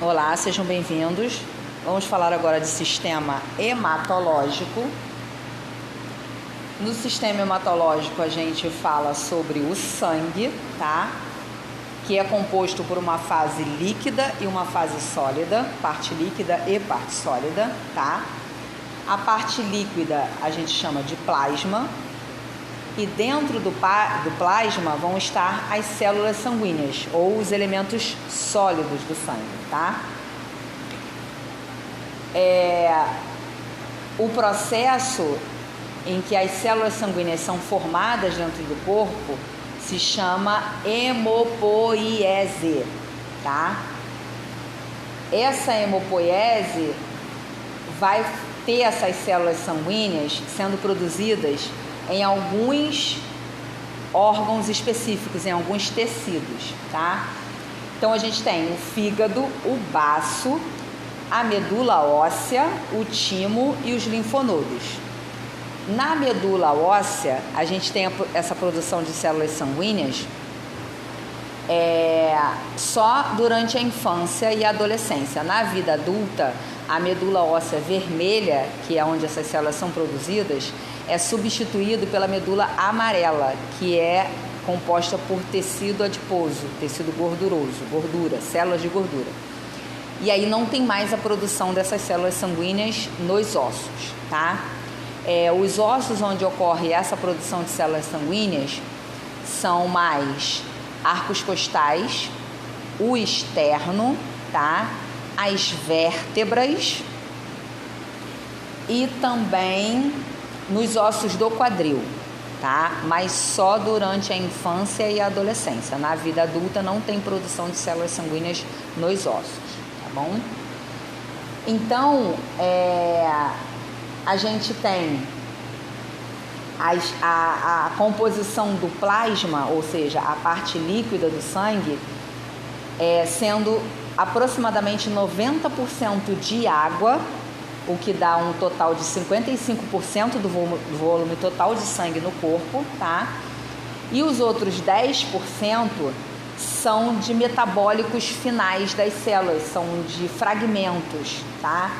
Olá, sejam bem-vindos. Vamos falar agora de sistema hematológico. No sistema hematológico a gente fala sobre o sangue, tá? Que é composto por uma fase líquida e uma fase sólida, parte líquida e parte sólida, tá? A parte líquida a gente chama de plasma. E dentro do plasma vão estar as células sanguíneas ou os elementos sólidos do sangue, tá? O processo em que as células sanguíneas são formadas dentro do corpo se chama hemopoiese, tá? Essa hemopoiese vai ter essas células sanguíneas sendo produzidas em alguns órgãos específicos, em alguns tecidos, tá? Então a gente tem o fígado, o baço, a medula óssea, o timo e os linfonodos. Na medula óssea, a gente tem essa produção de células sanguíneas só durante a infância e a adolescência. Na vida adulta, a medula óssea vermelha, que é onde essas células são produzidas, é substituído pela medula amarela, que é composta por tecido adiposo, tecido gorduroso, gordura, células de gordura. E aí não tem mais a produção dessas células sanguíneas nos ossos, tá? Os ossos onde ocorre essa produção de células sanguíneas são mais arcos costais, o externo, tá? As vértebras e também nos ossos do quadril, tá? Mas só durante a infância e a adolescência. Na vida adulta não tem produção de células sanguíneas nos ossos, tá bom? Então, a gente tem a composição do plasma, ou seja, a parte líquida do sangue, sendo aproximadamente 90% de água, o que dá um total de 55% do volume total de sangue no corpo, tá? E os outros 10% são de metabólicos finais das células, são de fragmentos, tá?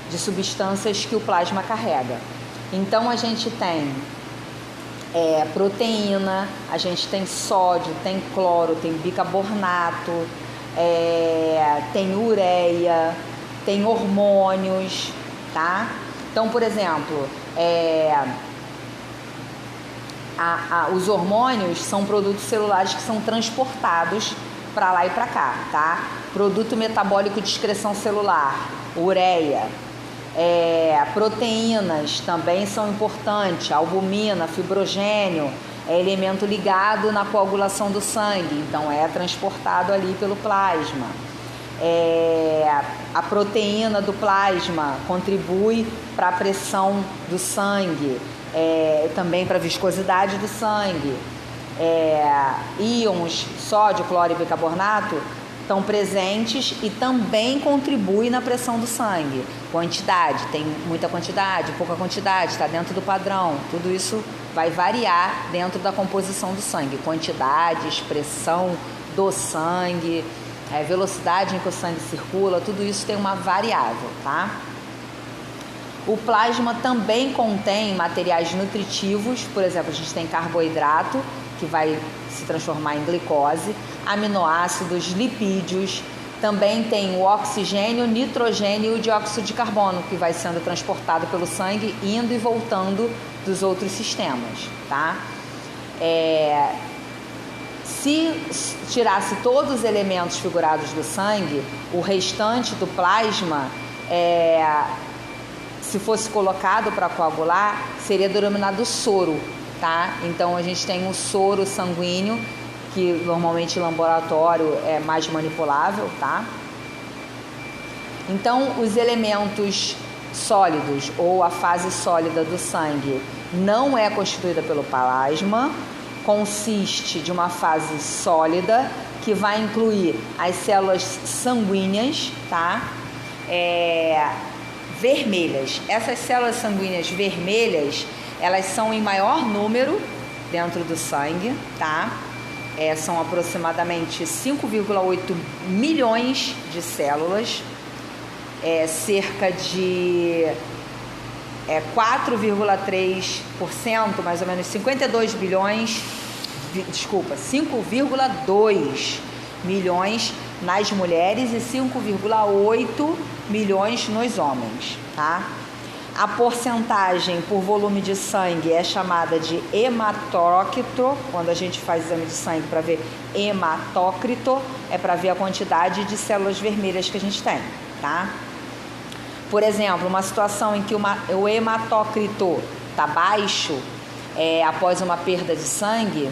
De substâncias que o plasma carrega. Então a gente tem proteína, a gente tem sódio, tem cloro, tem bicarbonato, tem ureia, tem hormônios, tá? Então, por exemplo, os hormônios são produtos celulares que são transportados para lá e para cá, tá? Produto metabólico de excreção celular, ureia, proteínas também são importantes, albumina, fibrogênio, é elemento ligado na coagulação do sangue, então é transportado ali pelo plasma. A proteína do plasma contribui para a pressão do sangue, também para a viscosidade do sangue. Íons, sódio, cloro e bicarbonato estão presentes e também contribuem na pressão do sangue. Quantidade, tem muita quantidade, pouca quantidade, está dentro do padrão. Tudo isso vai variar dentro da composição do sangue. Quantidade, expressão do sangue, velocidade em que o sangue circula, tudo isso tem uma variável, tá? O plasma também contém materiais nutritivos, por exemplo, a gente tem carboidrato, que vai se transformar em glicose, aminoácidos, lipídios, também tem o oxigênio, nitrogênio e o dióxido de carbono, que vai sendo transportado pelo sangue, indo e voltando dos outros sistemas, tá? Se tirasse todos os elementos figurados do sangue, o restante do plasma, se fosse colocado para coagular, seria denominado soro, tá? Então a gente tem um soro sanguíneo, que normalmente em laboratório é mais manipulável, tá? Então os elementos sólidos ou a fase sólida do sangue não é constituída pelo plasma, consiste de uma fase sólida que vai incluir as células sanguíneas, tá? Vermelhas. Essas células sanguíneas vermelhas, elas são em maior número dentro do sangue, tá? são aproximadamente 5,8 milhões de células, cerca de 4,3%, mais ou menos 5,2 milhões nas mulheres e 5,8 milhões nos homens, tá? A porcentagem por volume de sangue é chamada de hematócrito. Quando a gente faz exame de sangue para ver hematócrito, é para ver a quantidade de células vermelhas que a gente tem, tá? Por exemplo, uma situação em que o hematócrito está baixo, após uma perda de sangue,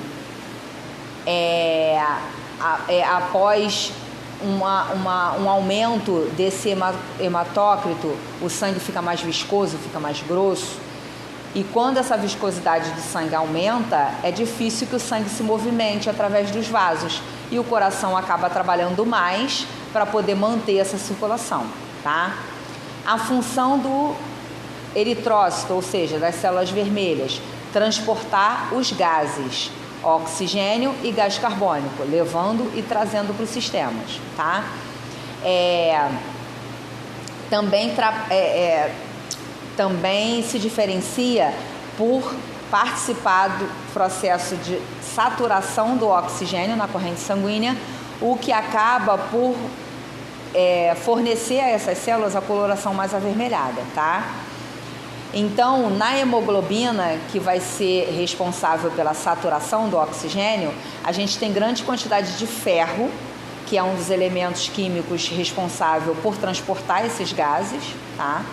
após um aumento desse hematócrito, o sangue fica mais viscoso, fica mais grosso. E quando essa viscosidade do sangue aumenta, é difícil que o sangue se movimente através dos vasos. E o coração acaba trabalhando mais para poder manter essa circulação, tá? A função do eritrócito, ou seja, das células vermelhas, transportar os gases, oxigênio e gás carbônico, levando e trazendo para os sistemas, tá? Também se diferencia por participar do processo de saturação do oxigênio na corrente sanguínea, o que acaba por fornecer a essas células a coloração mais avermelhada, tá? Então, na hemoglobina, que vai ser responsável pela saturação do oxigênio, a gente tem grande quantidade de ferro, que é um dos elementos químicos responsável por transportar esses gases, tá?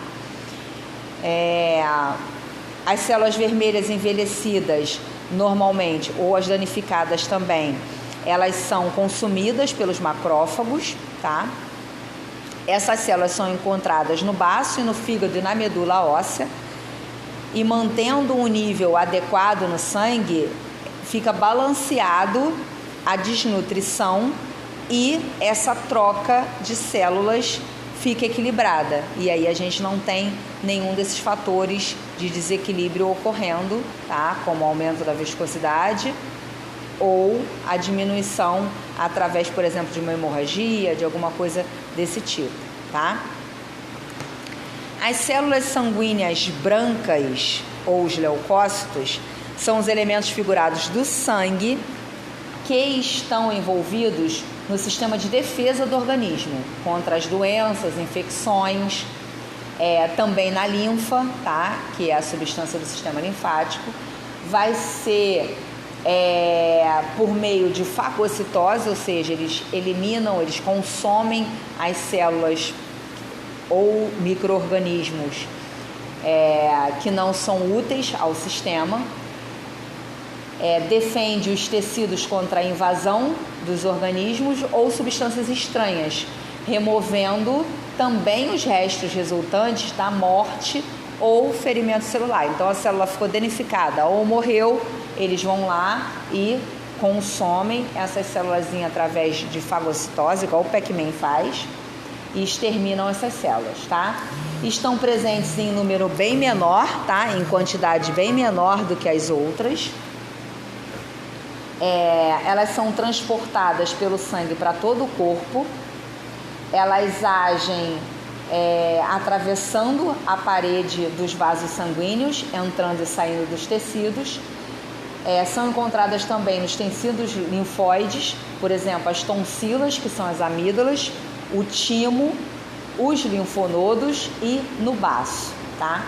As células vermelhas envelhecidas, normalmente, ou as danificadas também, elas são consumidas pelos macrófagos, tá? Essas células são encontradas no baço e no fígado e na medula óssea, e mantendo um nível adequado no sangue, fica balanceado a desnutrição e essa troca de células fica equilibrada. E aí a gente não tem nenhum desses fatores de desequilíbrio ocorrendo, tá? Como o aumento da viscosidade ou a diminuição através, por exemplo, de uma hemorragia, de alguma coisa desse tipo, tá? As células sanguíneas brancas, ou os leucócitos, são os elementos figurados do sangue que estão envolvidos no sistema de defesa do organismo, contra as doenças, infecções, também na linfa, tá? Que é a substância do sistema linfático. Vai ser por meio de fagocitose, ou seja, eles consomem as células ou micro-organismos que não são úteis ao sistema. Defende os tecidos contra a invasão dos organismos ou substâncias estranhas, removendo também os restos resultantes da morte ou ferimento celular. Então a célula ficou danificada ou morreu, eles vão lá e consomem essas células através de fagocitose, igual o Pac-Man faz, e exterminam essas células, tá? Estão presentes em número bem menor, tá? Em quantidade bem menor do que as outras. Elas são transportadas pelo sangue para todo o corpo. Elas agem atravessando a parede dos vasos sanguíneos, entrando e saindo dos tecidos. São encontradas também nos tecidos linfóides, por exemplo, as tonsilas, que são as amígdalas, o timo, os linfonodos e no baço, tá?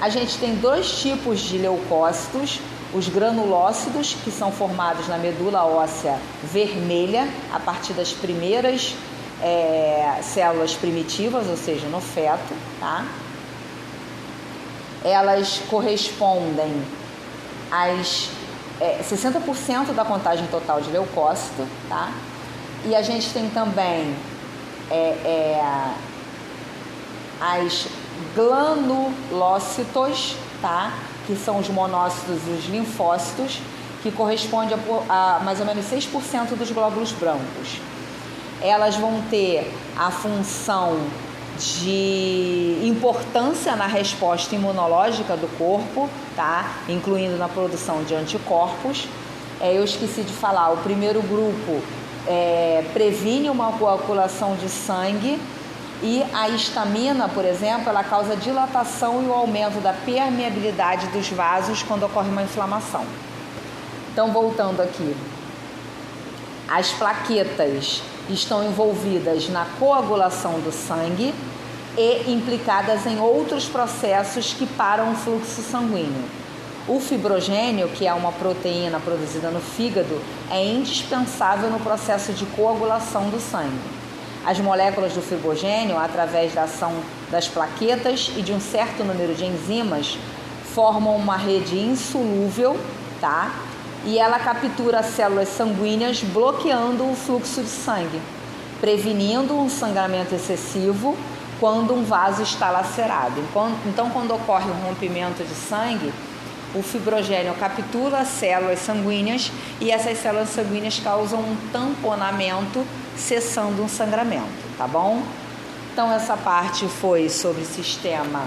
A gente tem dois tipos de leucócitos: os granulócitos, que são formados na medula óssea vermelha, a partir das primeiras células primitivas, ou seja, no feto, tá? Elas correspondem às 60% da contagem total de leucócito, tá? E a gente tem também as granulócitos, tá? Que são os monócitos e os linfócitos, que correspondem a mais ou menos 6% dos glóbulos brancos. Elas vão ter a função de importância na resposta imunológica do corpo, tá? Incluindo na produção de anticorpos. eu esqueci de falar, o primeiro grupo previne uma coagulação de sangue, e a histamina, por exemplo, ela causa dilatação e o aumento da permeabilidade dos vasos quando ocorre uma inflamação. Então, voltando aqui, as plaquetas estão envolvidas na coagulação do sangue e implicadas em outros processos que param o fluxo sanguíneo. O fibrogênio, que é uma proteína produzida no fígado, é indispensável no processo de coagulação do sangue. As moléculas do fibrogênio, através da ação das plaquetas e de um certo número de enzimas, formam uma rede insolúvel, tá? E ela captura células sanguíneas, bloqueando o fluxo de sangue, prevenindo um sangramento excessivo quando um vaso está lacerado. Então, quando ocorre um rompimento de sangue, o fibrogênio captura as células sanguíneas e essas células sanguíneas causam um tamponamento, cessando um sangramento, tá bom? Então, essa parte foi sobre sistema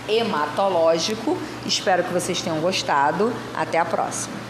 hematológico. Espero que vocês tenham gostado. Até a próxima.